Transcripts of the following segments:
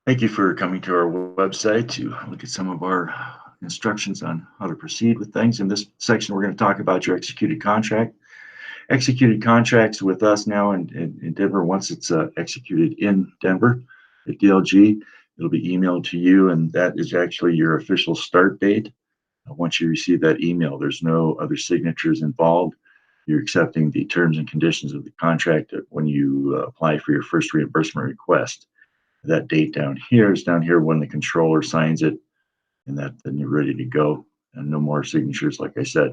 Thank you for coming to our website to look at some of our instructions on how to proceed with things. In this section, we're going to talk about your executed contract. Executed contracts with us now in Denver, once it's executed in Denver at DLG, it'll be emailed to you, and that is actually your official start date. Once you receive that email, there's no other signatures involved. You're accepting the terms and conditions of the contract when you apply for your first reimbursement request. That date down here is down here when the controller signs it, and then you're ready to go. And no more signatures, like I said.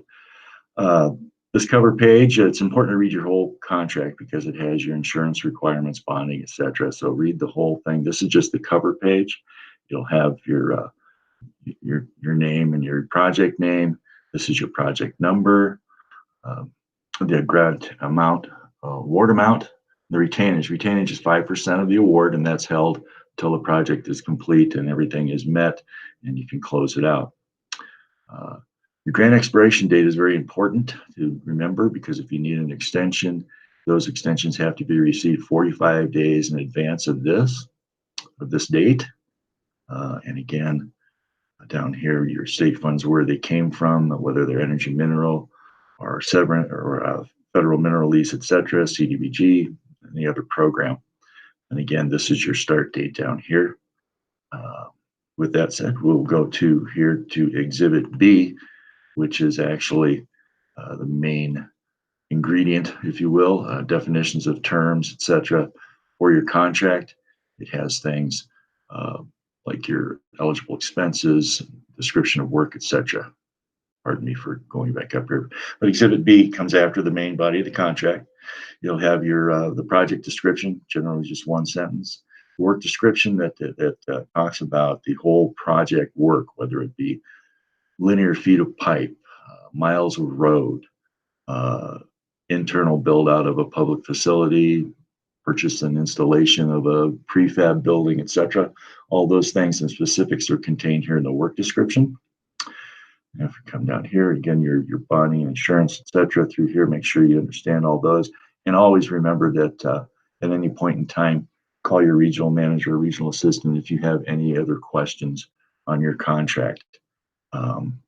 Uh, this cover page, it's important to read your whole contract because it has your insurance requirements, bonding, etc. So read the whole thing. This is just the cover page. You'll have your name and your project name. This is your project number, uh, the grant amount, award amount, the retainage. Retainage is 5% of the award, and that's held until the project is complete and everything is met, and you can close it out. Uh, your grant expiration date is very important to remember because if you need an extension, those extensions have to be received 45 days in advance of this date. And again, down here, your state funds, where they came from, whether they're energy mineral or severance or federal mineral lease, etc., CDBG, any other program. And again, this is your start date down here. Uh, with that said, we'll go to here to Exhibit B, which is actually the main ingredient, if you will, definitions of terms, etc. For your contract. It has things like your eligible expenses, description of work, etc. Pardon me for going back up here. But Exhibit B comes after the main body of the contract. You'll have your the project description, generally just one sentence. Work description that talks about the whole project work, whether it be linear feet of pipe, miles of road, uh, internal build out of a public facility, purchase and installation of a prefab building, etc. All those things and specifics are contained here in the work description. And if you come down here, again, your bonding, insurance, etc. through here, make sure you understand all those. And always remember that at any point in time, call your regional manager or regional assistant if you have any other questions on your contract. Um,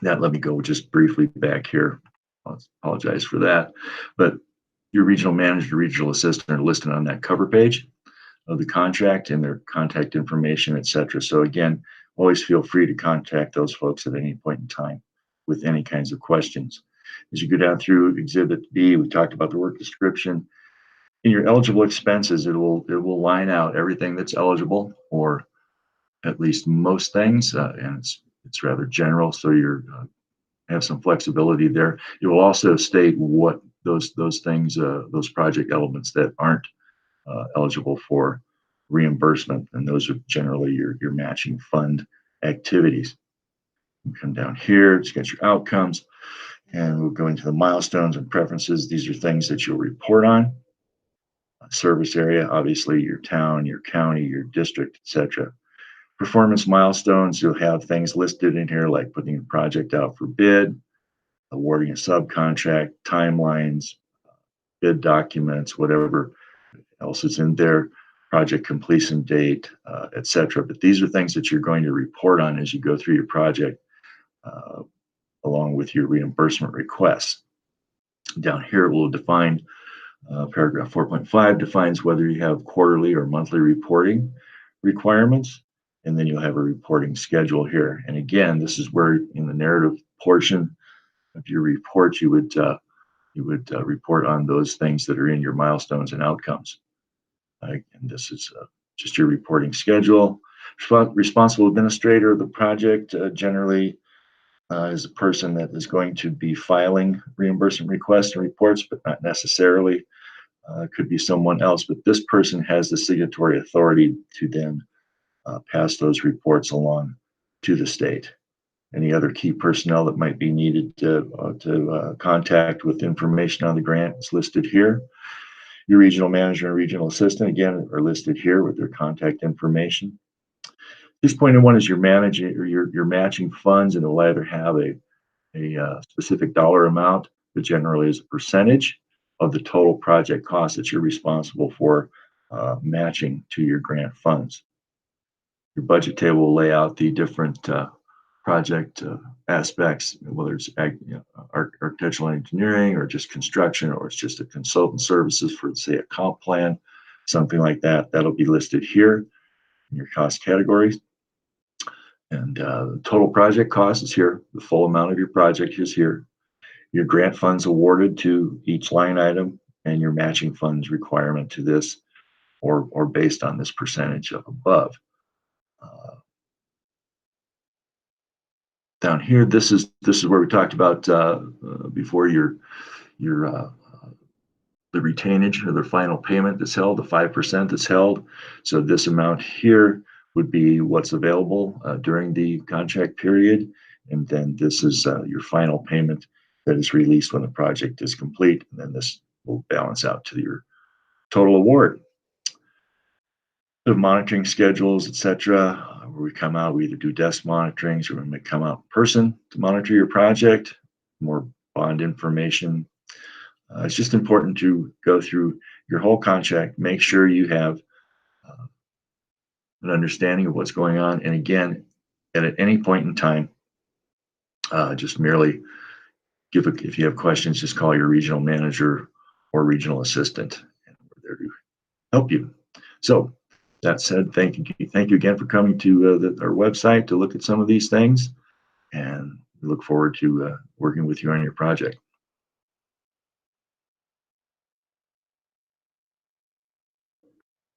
let me go just briefly back here. I apologize for that. But your regional manager, regional assistant are listed on that cover page of the contract and their contact information, etc. So again, always feel free to contact those folks at any point in time with any kinds of questions. As you go down through Exhibit B, we talked about the work description. In your eligible expenses, it will line out everything that's eligible, or at least most things, and it's rather general, so you're have some flexibility there. It will also state what those things, those project elements that aren't eligible for reimbursement, and those are generally your matching fund activities. We come down here, it's got your outcomes, and we'll go into the milestones and preferences. These are things that you'll report on. Service area, obviously your town, your county, your district, etc. Performance milestones, you'll have things listed in here like putting a project out for bid, awarding a subcontract, timelines, bid documents, whatever else is in there, project completion date, etc. But these are things that you're going to report on as you go through your project, uh, along with your reimbursement requests. Down here, we'll define paragraph 4.5 defines whether you have quarterly or monthly reporting requirements, and then you'll have a reporting schedule here. And again, this is where in the narrative portion of your report, you would report on those things that are in your milestones and outcomes. And this is just your reporting schedule. Responsible administrator of the project generally is a person that is going to be filing reimbursement requests and reports, but not necessarily. Could be someone else, but this person has the signatory authority to then pass those reports along to the state. Any other key personnel that might be needed to contact with information on the grant is listed here. Your regional manager and regional assistant, again, are listed here with their contact information. This point in one is your managing or your matching funds, and it'll either have a specific dollar amount, but generally is a percentage of the total project cost that you're responsible for matching to your grant funds. Your budget table will lay out the different project aspects, whether it's architectural engineering or just construction, or it's just a consultant services for, say, a comp plan, something like that. That'll be listed here in your cost categories. And the total project cost is here. The full amount of your project is here. Your grant funds awarded to each line item and your matching funds requirement to this, or based on this percentage of above. Down here, this is where we talked about before your the retainage or the final payment that's held, the 5% that's held. So this amount here would be what's available during the contract period, and then this is your final payment that is released when the project is complete, and then this will balance out to your total award. The monitoring schedules, etc., where we come out, we either do desk monitorings or we may come out in person to monitor your project, more bond information. It's just important to go through your whole contract, make sure you have an understanding of what's going on. And again, at any point in time, just merely if you have questions, just call your regional manager or regional assistant, and we're there to help you. So that said, thank you again for coming to our website to look at some of these things, and we look forward to working with you on your project.